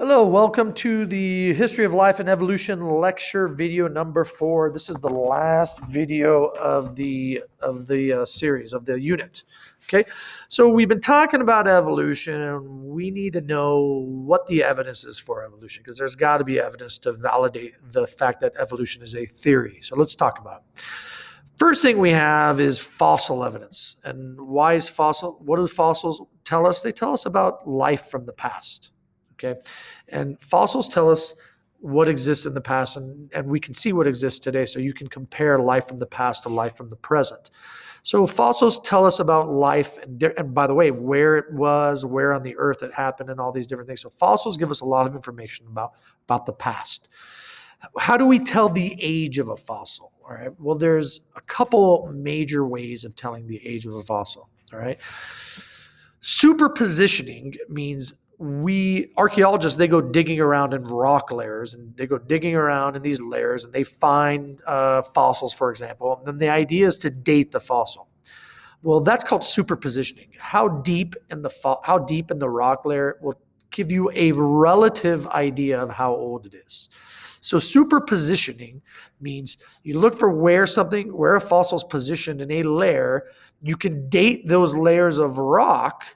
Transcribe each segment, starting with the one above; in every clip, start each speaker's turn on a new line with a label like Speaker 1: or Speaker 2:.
Speaker 1: Hello, welcome to the History of Life and Evolution lecture video number 4. This is the last video of the series of the unit. Okay, so we've been talking about evolution, and we need to know what the evidence is for evolution, because there's got to be evidence to validate the fact that evolution is a theory. So let's talk about it. First thing we have is fossil evidence. And why is fossil? What do fossils tell us? They tell us about life from the past. Okay, and fossils tell us what exists in the past, and we can see what exists today. So you can compare life from the past to life from the present. So fossils tell us about life, and by the way, where it was, where on the earth it happened, and all these different things. So fossils give us a lot of information about the past. How do we tell the age of a fossil? All right. Well, there's a couple major ways of telling the age of a fossil. All right. Superpositioning means archaeologists, they go digging around in rock layers, and they go digging around in these layers, and they find fossils, for example. And then the idea is to date the fossil. Well, that's called superpositioning. How deep in the rock layer will give you a relative idea of how old it is. So superpositioning means you look for where a fossil is positioned in a layer. You can date those layers of rock,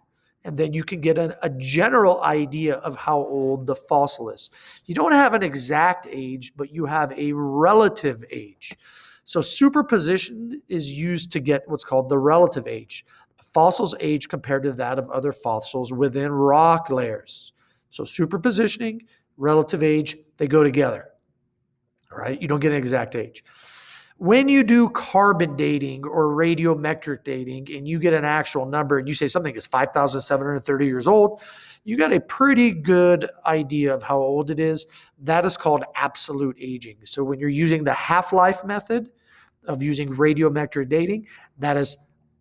Speaker 1: and then you can get a general idea of how old the fossil is. You don't have an exact age, but you have a relative age. So superposition is used to get what's called the relative age. A fossil's age compared to that of other fossils within rock layers. So superpositioning, relative age, they go together. All right, you don't get an exact age. When you do carbon dating or radiometric dating and you get an actual number and you say something is 5,730 years old, you got a pretty good idea of how old it is. That is called absolute aging. So when you're using the half-life method of using radiometric dating, that is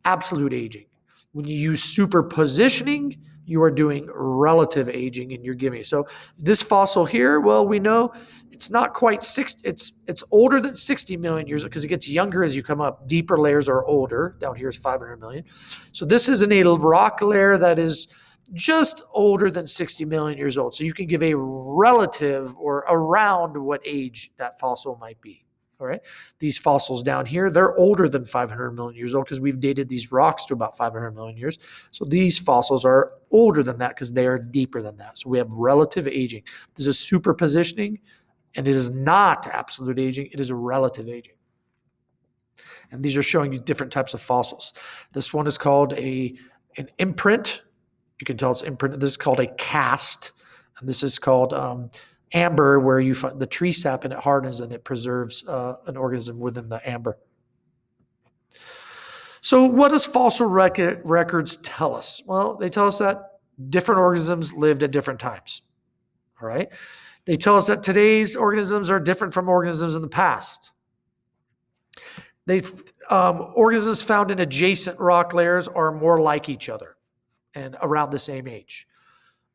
Speaker 1: absolute aging. When you use superpositioning, you are doing relative aging, and you're giving. So this fossil here, well, we know it's not quite 60. It's older than 60 million years because it gets younger as you come up. Deeper layers are older. Down here is 500 million. So this is in a rock layer that is just older than 60 million years old. So you can give a relative or around what age that fossil might be. All right. These fossils down here, they're older than 500 million years old because we've dated these rocks to about 500 million years. So these fossils are older than that because they are deeper than that. So we have relative aging. This is superpositioning, and it is not absolute aging. It is relative aging. And these are showing you different types of fossils. This one is called an imprint. You can tell it's imprint. This is called a cast, and this is called amber, where you find the tree sap and it hardens and it preserves an organism within the amber. So what does fossil records tell us? Well, they tell us that different organisms lived at different times. All right. They tell us that today's organisms are different from organisms in the past. Organisms found in adjacent rock layers are more like each other and around the same age.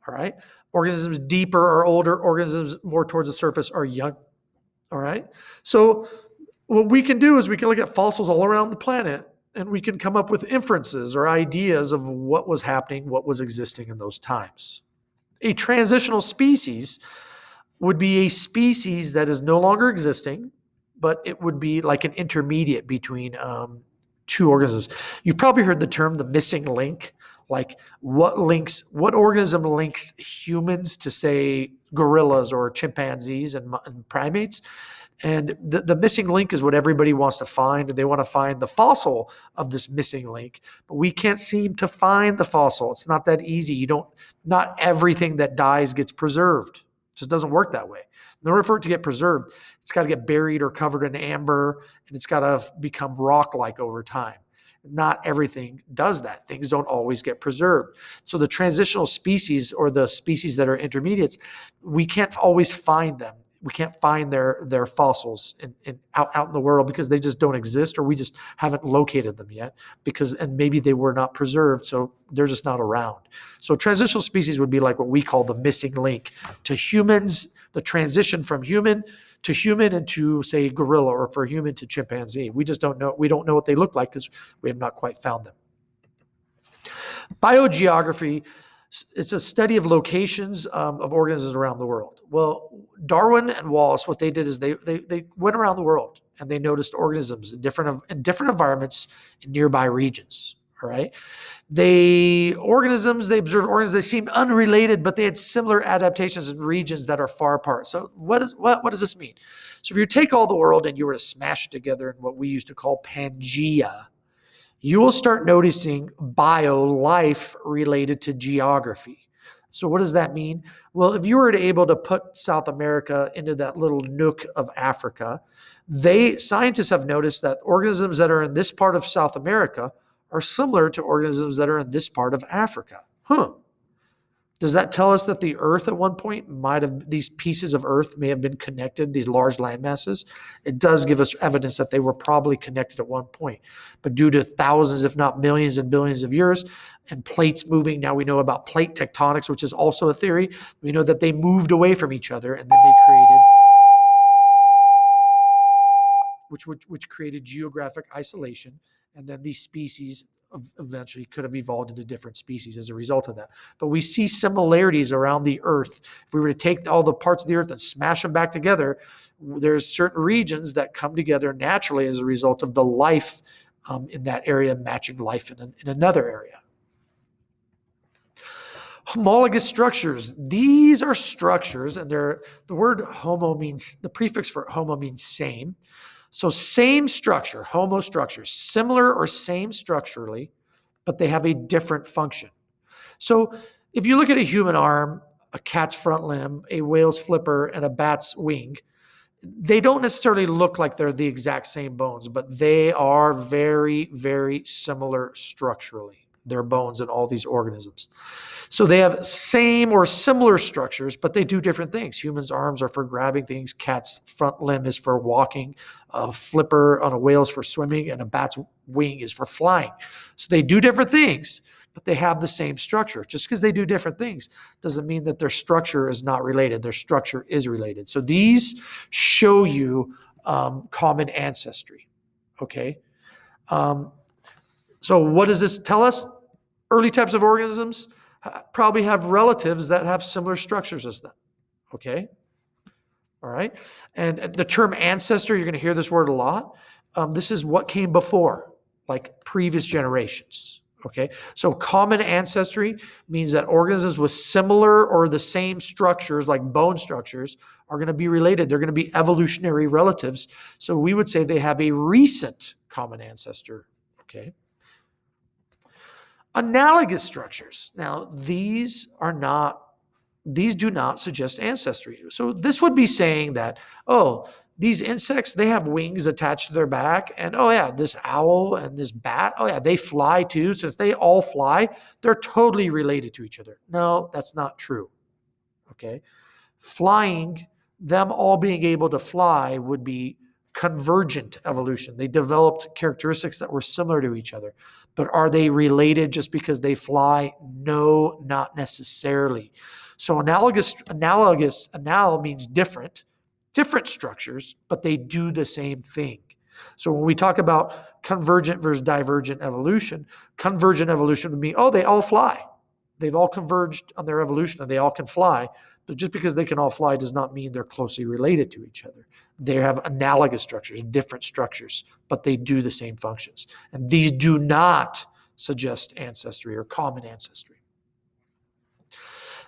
Speaker 1: All right. Organisms deeper or older, organisms more towards the surface are young. All right. So what we can do is we can look at fossils all around the planet, and we can come up with inferences or ideas of what was happening, what was existing in those times. A transitional species would be a species that is no longer existing, but it would be like an intermediate between two organisms. You've probably heard the term the missing link. Like what organism links humans to, say, gorillas or chimpanzees and primates? And the missing link is what everybody wants to find, and they want to find the fossil of this missing link. But we can't seem to find the fossil. It's not that easy. Not everything that dies gets preserved. It just doesn't work that way. In order for it to get preserved, it's got to get buried or covered in amber, and it's got to become rock-like over time. Not everything does that. Things don't always get preserved. So the transitional species, or the species that are intermediates, we can't always find them. We can't find their fossils out in the world because they just don't exist, or we just haven't located them yet and maybe they were not preserved, so they're just not around. So transitional species would be like what we call the missing link to humans, the transition from human to human and to, say, gorilla, or for human to chimpanzee. We just don't know. We don't know what they look like because we have not quite found them. Biogeography It's a study of locations of organisms around the world. Well, Darwin and Wallace, what they did is they went around the world and they noticed organisms in different environments in nearby regions. All right. They observed organisms, they seemed unrelated, but they had similar adaptations in regions that are far apart. So what does this mean? So if you take all the world and you were to smash it together in what we used to call Pangea, you will start noticing life related to geography. So what does that mean? Well, if you were able to put South America into that little nook of Africa, scientists have noticed that organisms that are in this part of South America are similar to organisms that are in this part of Africa. Does that tell us that the Earth at one point these pieces of Earth may have been connected, these large land masses? It does give us evidence that they were probably connected at one point. But due to thousands, if not millions and billions of years, and plates moving, now we know about plate tectonics, which is also a theory. We know that they moved away from each other and then they created, which created geographic isolation. And then these species eventually could have evolved into different species as a result of that. But we see similarities around the Earth. If we were to take all the parts of the Earth and smash them back together, there's certain regions that come together naturally as a result of the life in that area matching life in another area. Homologous structures. These are structures, and the word homo means, the prefix for homo means same. So same structure, homo structures, similar or same structurally, but they have a different function. So if you look at a human arm, a cat's front limb, a whale's flipper, and a bat's wing, they don't necessarily look like they're the exact same bones, but they are very, very similar structurally. They're bones in all these organisms. So they have same or similar structures, but they do different things. Humans' arms are for grabbing things. Cat's front limb is for walking. A flipper on a whale is for swimming, and a bat's wing is for flying. So they do different things, but they have the same structure. Just because they do different things doesn't mean that their structure is not related. Their structure is related. So these show you common ancestry. Okay. So what does this tell us? Early types of organisms probably have relatives that have similar structures as them. Okay. All right. And the term ancestor, you're going to hear this word a lot. This is what came before, like previous generations. Okay. So common ancestry means that organisms with similar or the same structures, like bone structures, are going to be related. They're going to be evolutionary relatives. So we would say they have a recent common ancestor. Okay. Analogous structures. Now, these do not suggest ancestry. So this would be saying that, these insects, they have wings attached to their back, and this owl and this bat, they fly too. Since they all fly, they're totally related to each other. No, that's not true. Okay. Flying, them all being able to fly would be convergent evolution. They developed characteristics that were similar to each other. But are they related just because they fly? No, not necessarily. So analogous means different structures, but they do the same thing. So when we talk about convergent versus divergent evolution would mean, they all fly. They've all converged on their evolution and they all can fly. But just because they can all fly does not mean they're closely related to each other. They have analogous structures, different structures, but they do the same functions. And these do not suggest ancestry or common ancestry.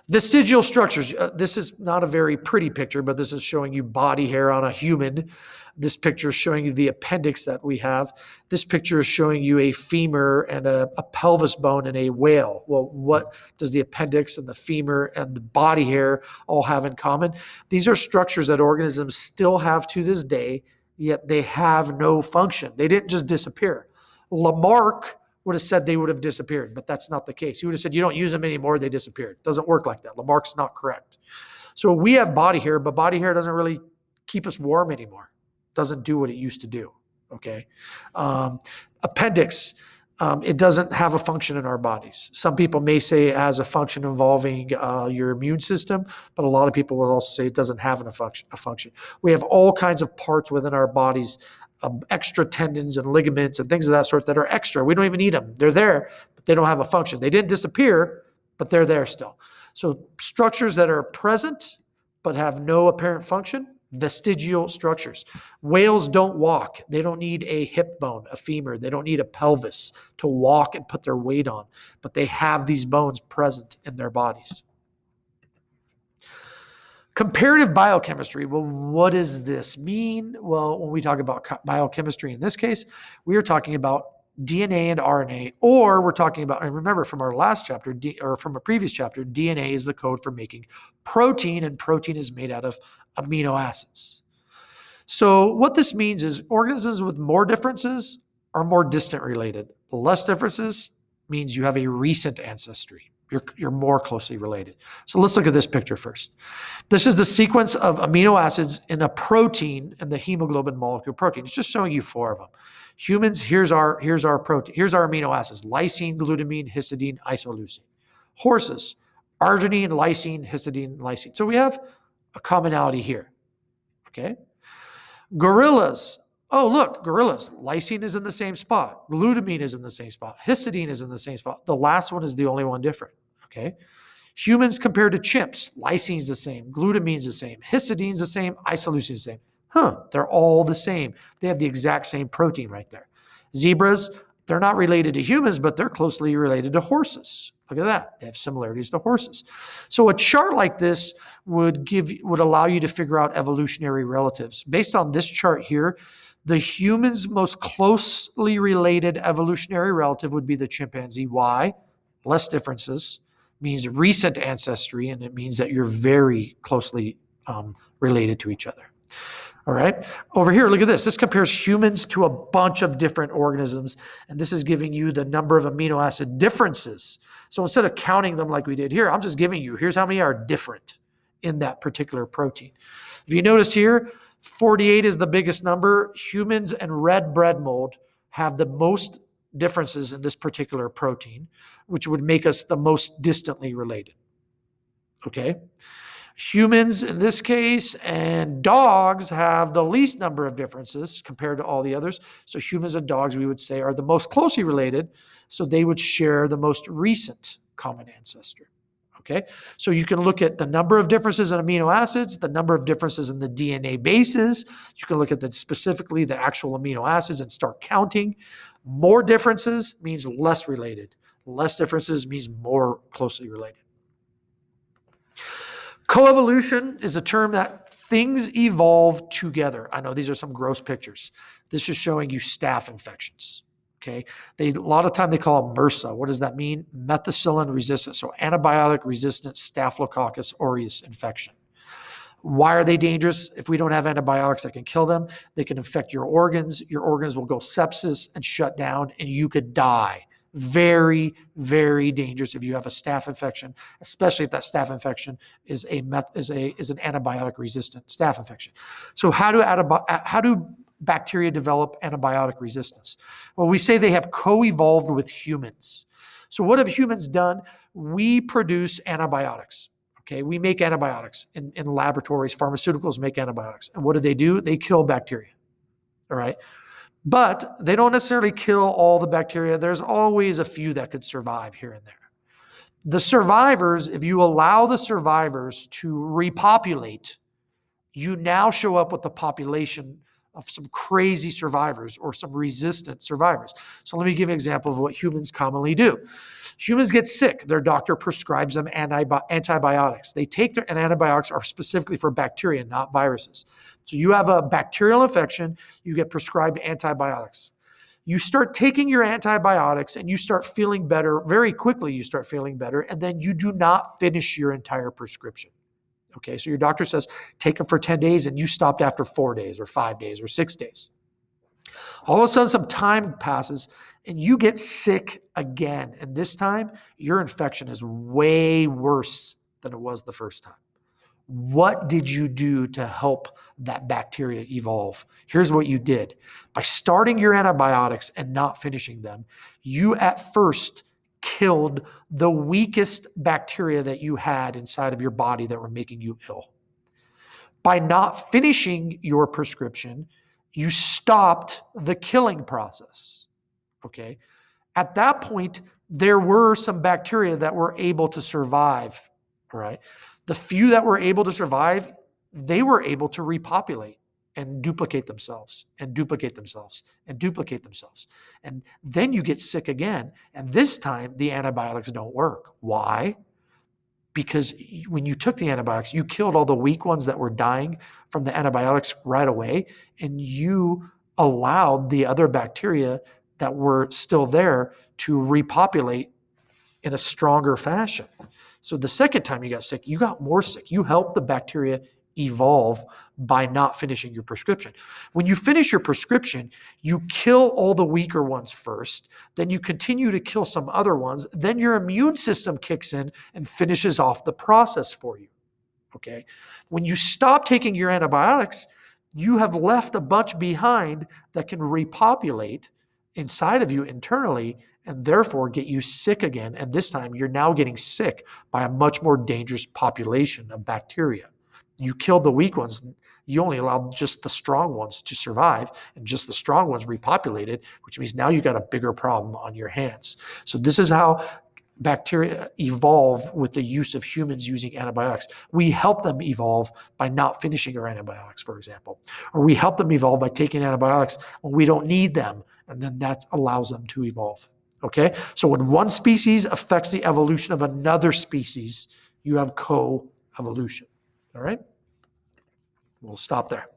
Speaker 1: Vestigial structures. This is not a very pretty picture, but this is showing you body hair on a human. This picture is showing you the appendix that we have. This picture is showing you a femur and a pelvis bone in a whale. Well, what does the appendix and the femur and the body hair all have in common? These are structures that organisms still have to this day, yet they have no function. They didn't just disappear. Lamarck would have said they would have disappeared, but that's not the case. He would have said, you don't use them anymore, they disappeared. It doesn't work like that. Lamarck's not correct. So we have body hair, but body hair doesn't really keep us warm anymore. It doesn't do what it used to do, okay? Appendix, it doesn't have a function in our bodies. Some people may say it has a function involving your immune system, but a lot of people will also say it doesn't have a function. We have all kinds of parts within our bodies, extra tendons and ligaments and things of that sort that are extra. We don't even need them. They're there, but they don't have a function. They didn't disappear, but they're there still. So structures that are present but have no apparent function, vestigial structures. Whales don't walk. They don't need a hip bone, a femur. They don't need a pelvis to walk and put their weight on, but they have these bones present in their bodies. Comparative biochemistry. Well, what does this mean? Well, when we talk about biochemistry in this case, we are talking about DNA and RNA, or we're talking about, and remember from our last chapter, or from a previous chapter, DNA is the code for making protein, and protein is made out of amino acids. So what this means is organisms with more differences are more distant related. Less differences means you have a recent ancestry. You're more closely related. So let's look at this picture first. This is the sequence of amino acids in a protein in the hemoglobin molecule protein. It's just showing you 4 of them. Humans, here's our protein. Here's our amino acids: lysine, glutamine, histidine, isoleucine. Horses, arginine, lysine, histidine, lysine. So we have a commonality here. Okay. Gorillas. Oh, look, gorillas. Lysine is in the same spot. Glutamine is in the same spot. Histidine is in the same spot. The last one is the only one different. Okay. Humans compared to chimps, lysine's the same, glutamine's the same, histidine's the same, isoleucine's the same. They're all the same. They have the exact same protein right there. Zebras, they're not related to humans, but they're closely related to horses. Look at that. They have similarities to horses. So a chart like this would allow you to figure out evolutionary relatives. Based on this chart here, the human's most closely related evolutionary relative would be the chimpanzee. Why? Less differences means recent ancestry, and it means that you're very closely related to each other. All right. Over here, look at this. This compares humans to a bunch of different organisms, and this is giving you the number of amino acid differences. So instead of counting them like we did here, I'm just giving you, here's how many are different in that particular protein. If you notice here, 48 is the biggest number. Humans and red bread mold have the most differences in this particular protein, which would make us the most distantly related. Okay. Humans in this case and dogs have the least number of differences compared to all the others. So humans and dogs, we would say, are the most closely related. So they would share the most recent common ancestor. Okay. So you can look at the number of differences in amino acids, the number of differences in the DNA bases. You can look at specifically the actual amino acids and start counting. More differences means less related. Less differences means more closely related. Coevolution is a term that things evolve together. I know these are some gross pictures. This is showing you staph infections. Okay, a lot of time they call them MRSA. What does that mean? Methicillin resistant, so antibiotic resistant Staphylococcus aureus infection. Why are they dangerous? If we don't have antibiotics that can kill them, they can infect your organs. Your organs will go sepsis and shut down, and you could die. Very, very dangerous if you have a staph infection, especially if that staph infection is an antibiotic resistant staph infection. So how do bacteria develop antibiotic resistance? Well, we say they have co-evolved with humans. So what have humans done? We produce antibiotics. Okay, we make antibiotics in laboratories. Pharmaceuticals make antibiotics. And what do? They kill bacteria. All right. But they don't necessarily kill all the bacteria. There's always a few that could survive here and there. The survivors, if you allow the survivors to repopulate, you now show up with a population of some crazy survivors or some resistant survivors. So let me give you an example of what humans commonly do. Humans get sick. Their doctor prescribes them antibiotics. They take and antibiotics are specifically for bacteria, not viruses. So you have a bacterial infection, you get prescribed antibiotics. You start taking your antibiotics and you start feeling better. Very quickly, you start feeling better, and then you do not finish your entire prescription. Okay, so your doctor says, take them for 10 days, and you stopped after 4 days or 5 days or 6 days. All of a sudden, some time passes, and you get sick again. And this time, your infection is way worse than it was the first time. What did you do to help that bacteria evolve? Here's what you did. By starting your antibiotics and not finishing them, you at first killed the weakest bacteria that you had inside of your body that were making you ill. By not finishing your prescription, you stopped the killing process. Okay? At that point, there were some bacteria that were able to survive, all right? The few that were able to survive, they were able to repopulate and duplicate themselves and duplicate themselves and duplicate themselves. And then you get sick again. And this time the antibiotics don't work. Why? Because when you took the antibiotics, you killed all the weak ones that were dying from the antibiotics right away, and you allowed the other bacteria that were still there to repopulate in a stronger fashion. So the second time you got sick, you got more sick. You helped the bacteria evolve by not finishing your prescription. When you finish your prescription, you kill all the weaker ones first, then you continue to kill some other ones, then your immune system kicks in and finishes off the process for you. Okay? When you stop taking your antibiotics, you have left a bunch behind that can repopulate inside of you internally and therefore get you sick again. And this time you're now getting sick by a much more dangerous population of bacteria. You killed the weak ones. You only allowed just the strong ones to survive, and just the strong ones repopulated, which means now you got a bigger problem on your hands. So this is how bacteria evolve with the use of humans using antibiotics. We help them evolve by not finishing our antibiotics, for example, or we help them evolve by taking antibiotics when we don't need them, and then that allows them to evolve. Okay? So when one species affects the evolution of another species, you have coevolution. All right? We'll stop there.